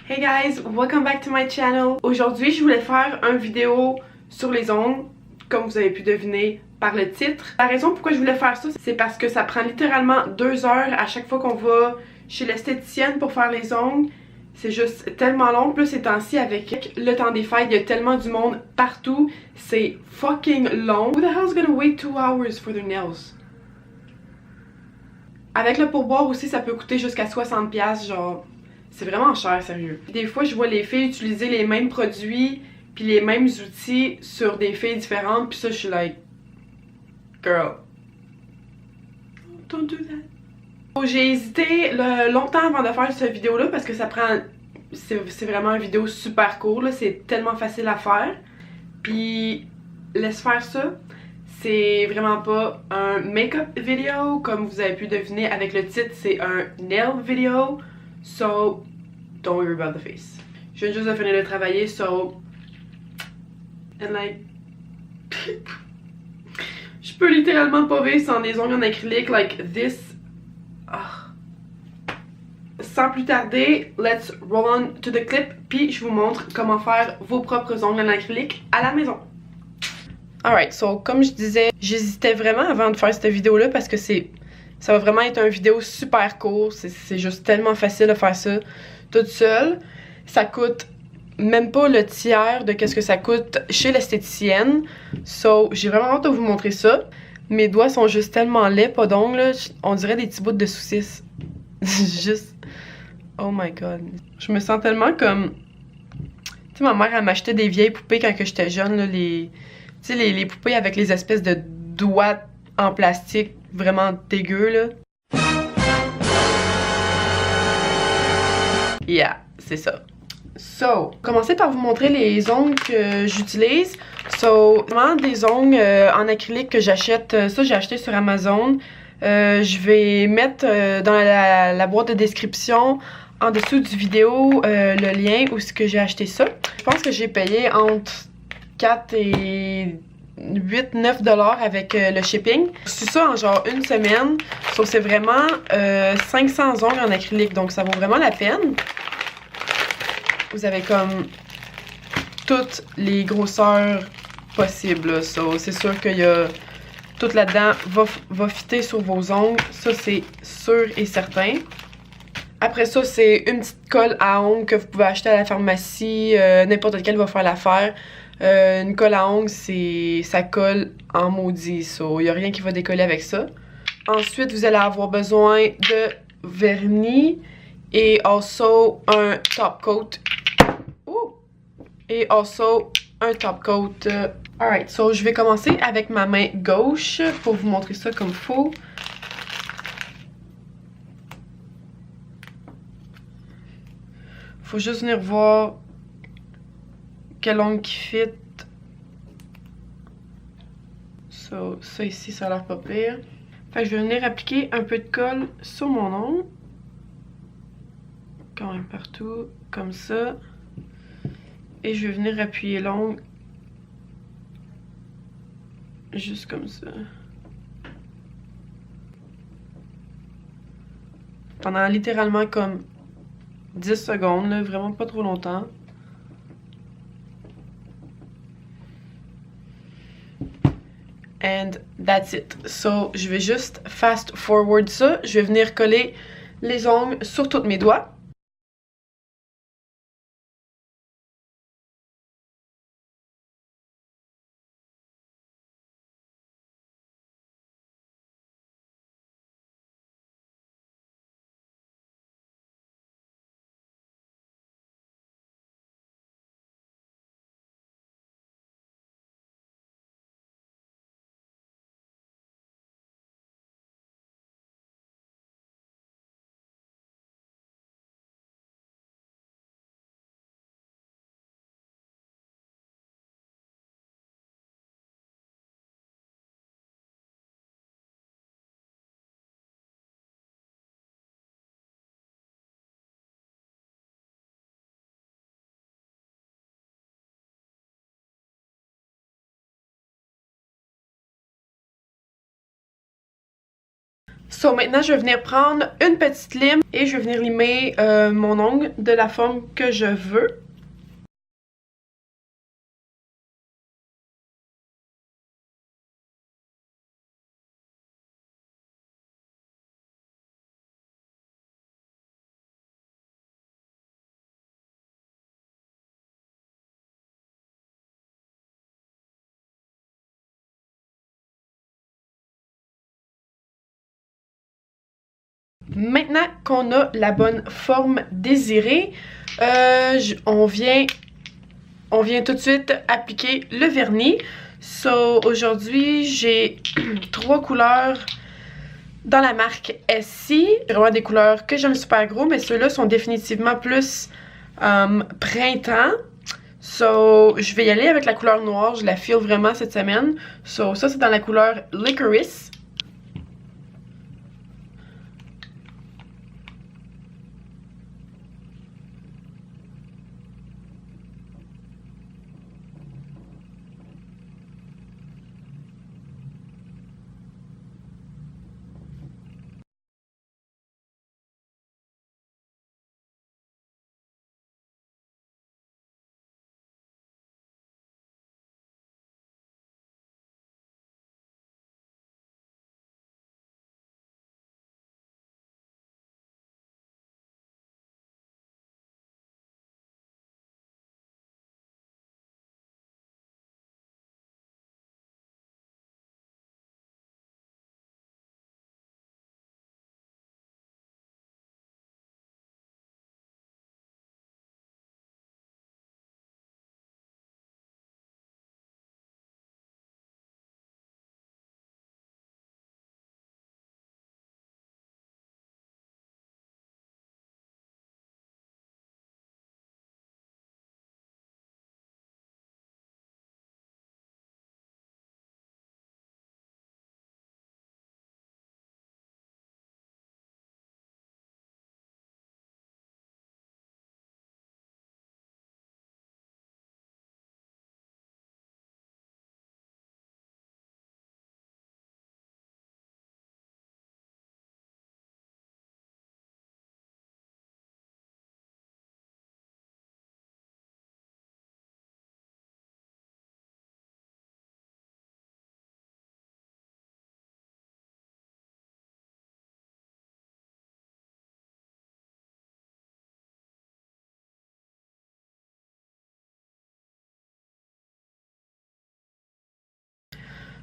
Hey guys, welcome back to my channel. Aujourd'hui, je voulais faire une vidéo sur les ongles, comme vous avez pu deviner par le titre. La raison pourquoi je voulais faire ça, c'est parce que ça prend littéralement 2 heures à chaque fois qu'on va chez l'esthéticienne pour faire les ongles. C'est juste tellement long. Plus ces temps-ci, avec le temps des fêtes, il y a tellement du monde partout. C'est fucking long. Who the hell is gonna wait 2 hours for their nails? Avec le pourboire aussi, ça peut coûter jusqu'à 60$, genre... C'est vraiment cher, sérieux. Des fois, je vois les filles utiliser les mêmes produits puis les mêmes outils sur des filles différentes, puis ça, je suis like... Girl. Don't do that. J'ai hésité longtemps avant de faire cette vidéo-là parce que ça prend... C'est vraiment une vidéo super cool, c'est tellement facile à faire. Puis, laisse faire ça. C'est vraiment pas un make-up vidéo, comme vous avez pu deviner avec le titre, c'est un nail video. So, don't worry about the face. Je viens juste de finir de travailler, so... And like... Je peux littéralement pas vivre sans des ongles en acrylique like this. Sans plus tarder, let's roll on to the clip, puis je vous montre comment faire vos propres ongles en acrylique à la maison. Alright, so comme je disais, j'hésitais vraiment avant de faire cette vidéo-là parce que ça va vraiment être une vidéo super court. C'est juste tellement facile de faire ça toute seule. Ça coûte même pas le tiers de qu'est-ce que ça coûte chez l'esthéticienne. So, j'ai vraiment hâte de vous montrer ça. Mes doigts sont juste tellement laids, pas d'ongles, on dirait des petits bouts de saucisse. Juste... Oh my god. Je me sens tellement comme... Tu sais, ma mère, elle m'achetait des vieilles poupées quand j'étais jeune, là, tu sais, les poupées avec les espèces de doigts en plastique vraiment dégueu, là. Yeah, c'est ça. So, commencer par vous montrer les ongles que j'utilise. So, vraiment des ongles en acrylique que j'achète. Ça, j'ai acheté sur Amazon. Je vais mettre dans la boîte de description en dessous du vidéo le lien où est-ce que j'ai acheté ça. Je pense que j'ai payé entre 4 et 8-9$ avec le shipping. C'est ça en genre une semaine. So, c'est vraiment 500 ongles en acrylique, donc ça vaut vraiment la peine. Vous avez comme toutes les grosseurs possibles. So, c'est sûr qu'il y a tout là-dedans va fitter sur vos ongles. Ça, c'est sûr et certain. Après ça, c'est une petite colle à ongles que vous pouvez acheter à la pharmacie. N'importe lequel va faire l'affaire. Une colle à ongles, ça colle en maudit. So, il n'y a rien qui va décoller avec ça. Ensuite, vous allez avoir besoin de vernis et also un top coat. Et also un top coat. Alright, so je vais commencer avec ma main gauche pour vous montrer ça comme il faut. Faut juste venir voir quel ongle qui fit. So, ça ici, ça a l'air pas pire. Fait que je vais venir appliquer un peu de colle sur mon ongle. Quand même partout, comme ça. Et je vais venir appuyer l'ongle juste comme ça. Pendant littéralement comme 10 secondes, là, vraiment pas trop longtemps. And that's it. So, je vais juste fast forward ça. Je vais venir coller les ongles sur tous mes doigts. So maintenant je vais venir prendre une petite lime et je vais venir limer mon ongle de la forme que je veux. Maintenant qu'on a la bonne forme désirée, on vient tout de suite appliquer le vernis. So, aujourd'hui, j'ai 3 couleurs dans la marque Essie. Vraiment des couleurs que j'aime super gros, mais ceux-là sont définitivement plus printemps. So, je vais y aller avec la couleur noire, je la feel vraiment cette semaine. So, ça c'est dans la couleur Licorice.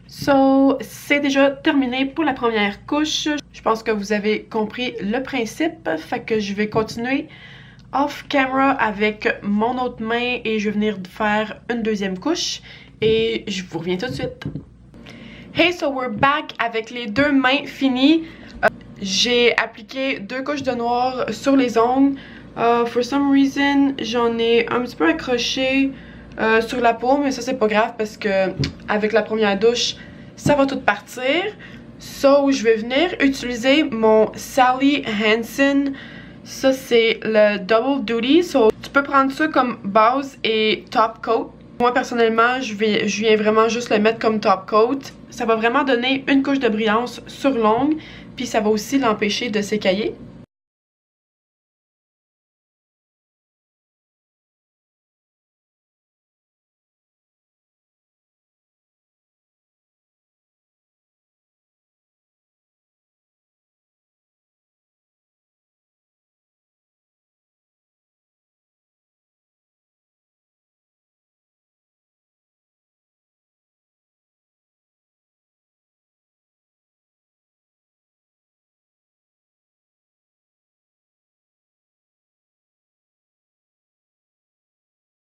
So, c'est déjà terminé pour la première couche. Je pense que vous avez compris le principe. Fait que je vais continuer off camera avec mon autre main et je vais venir faire une deuxième couche. Et je vous reviens tout de suite. Hey, so we're back avec les deux mains finies. J'ai appliqué 2 couches de noir sur les ongles. For some reason, j'en ai un petit peu accroché sur la peau, mais ça c'est pas grave parce que avec la première douche, ça va tout partir. So, je vais venir utiliser mon Sally Hansen. Ça c'est le Double Duty. So, tu peux prendre ça comme base et top coat. Moi personnellement, je viens vraiment juste le mettre comme top coat. Ça va vraiment donner une couche de brillance sur l'ongle, puis ça va aussi l'empêcher de s'écailler.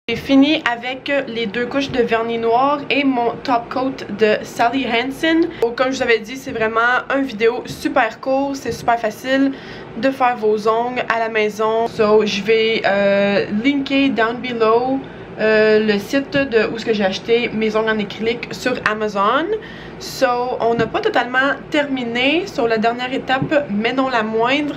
J'ai fini avec les 2 couches de vernis noir et mon top coat de Sally Hansen. Comme je vous avais dit, c'est vraiment une vidéo super court, c'est super facile de faire vos ongles à la maison. So, je vais linker down below le site de où j'ai acheté mes ongles en acrylique sur Amazon. So, on n'a pas totalement terminé sur la dernière étape, mais non la moindre,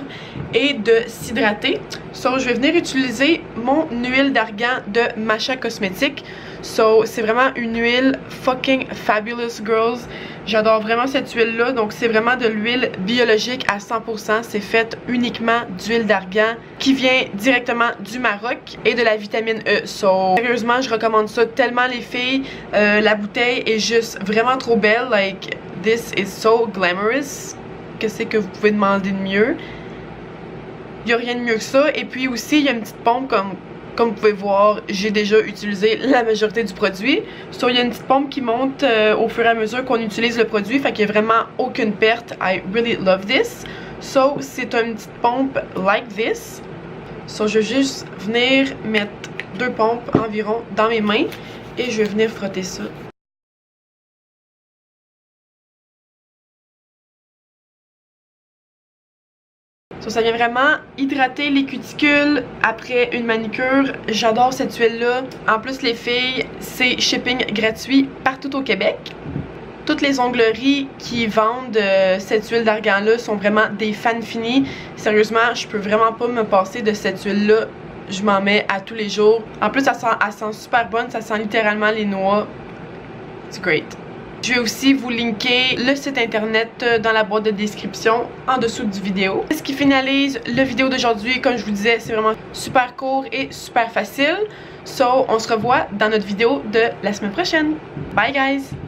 et de s'hydrater. So, je vais venir utiliser mon huile d'argan de Masha Cosmetics. So, c'est vraiment une huile fucking fabulous, girls. J'adore vraiment cette huile-là. Donc, c'est vraiment de l'huile biologique à 100%. C'est fait uniquement d'huile d'argan qui vient directement du Maroc et de la vitamine E. So, sérieusement, je recommande ça tellement, les filles. La bouteille est juste vraiment trop belle. Like, this is so glamorous. Qu'est-ce que vous pouvez demander de mieux? Il n'y a rien de mieux que ça. Et puis aussi, il y a une petite pompe comme vous pouvez voir, j'ai déjà utilisé la majorité du produit. So, il y a une petite pompe qui monte au fur et à mesure qu'on utilise le produit. Fait qu'il n'y a vraiment aucune perte. I really love this. So, c'est une petite pompe like this. So, je vais juste venir mettre 2 pompes environ dans mes mains. Et je vais venir frotter ça. So, ça vient vraiment hydrater les cuticules après une manicure. J'adore cette huile-là. En plus, les filles, c'est shipping gratuit partout au Québec. Toutes les ongleries qui vendent cette huile d'argan-là sont vraiment des fans finis. Sérieusement, je peux vraiment pas me passer de cette huile-là. Je m'en mets à tous les jours. En plus, elle sent super bonne. Ça sent littéralement les noix. It's great. Je vais aussi vous linker le site internet dans la boîte de description en dessous du vidéo. Ce qui finalise le vidéo d'aujourd'hui. Comme je vous disais, c'est vraiment super court et super facile. So, on se revoit dans notre vidéo de la semaine prochaine. Bye guys!